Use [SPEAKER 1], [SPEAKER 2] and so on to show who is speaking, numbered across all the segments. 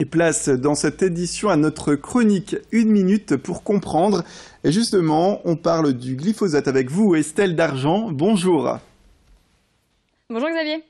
[SPEAKER 1] Et place dans cette édition à notre chronique 1 minute pour comprendre. Et justement, on parle du glyphosate avec vous, Estelle Dargent. Bonjour.
[SPEAKER 2] Bonjour Xavier.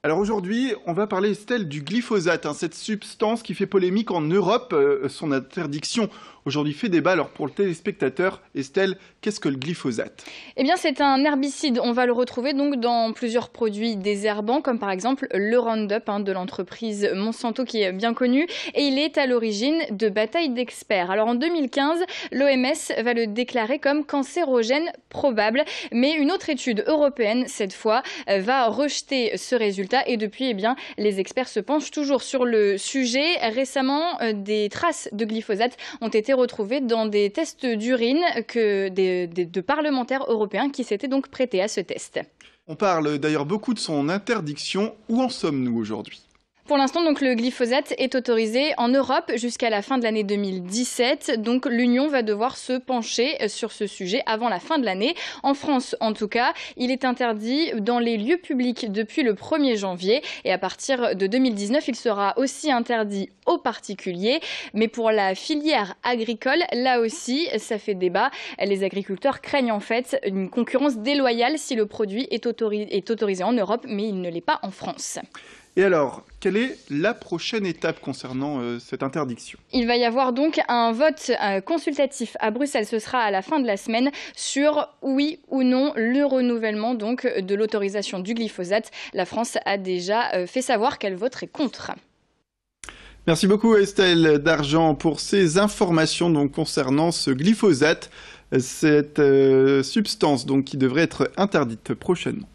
[SPEAKER 1] Alors aujourd'hui, on va parler, Estelle, du glyphosate, cette substance qui fait polémique en Europe. Son interdiction aujourd'hui fait débat. Alors pour le téléspectateur, Estelle, qu'est-ce que le glyphosate?
[SPEAKER 2] Eh bien, c'est un herbicide. On va le retrouver donc dans plusieurs produits désherbants, comme par exemple le Roundup de l'entreprise Monsanto qui est bien connu. Et il est à l'origine de batailles d'experts. Alors en 2015, l'OMS va le déclarer comme cancérogène probable. Mais une autre étude européenne, cette fois, va rejeter ce résultat. Et depuis, eh bien, les experts se penchent toujours sur le sujet. Récemment, des traces de glyphosate ont été retrouvées dans des tests d'urine de parlementaires européens qui s'étaient donc prêtés à ce test.
[SPEAKER 1] On parle d'ailleurs beaucoup de son interdiction. Où en sommes-nous aujourd'hui ?
[SPEAKER 2] Pour l'instant, donc, le glyphosate est autorisé en Europe jusqu'à la fin de l'année 2017. Donc, l'Union va devoir se pencher sur ce sujet avant la fin de l'année. En France, en tout cas, il est interdit dans les lieux publics depuis le 1er janvier. Et à partir de 2019, il sera aussi interdit aux particuliers. Mais pour la filière agricole, là aussi, ça fait débat. Les agriculteurs craignent en fait une concurrence déloyale si le produit est autorisé en Europe, mais il ne l'est pas en France.
[SPEAKER 1] Et alors, quelle est la prochaine étape concernant cette interdiction ?
[SPEAKER 2] Il va y avoir donc un vote consultatif à Bruxelles, ce sera à la fin de la semaine, sur oui ou non le renouvellement donc de l'autorisation du glyphosate. La France a déjà fait savoir qu'elle voterait contre.
[SPEAKER 1] Merci beaucoup Estelle Dargent pour ces informations donc, concernant ce glyphosate, cette substance donc, qui devrait être interdite prochainement.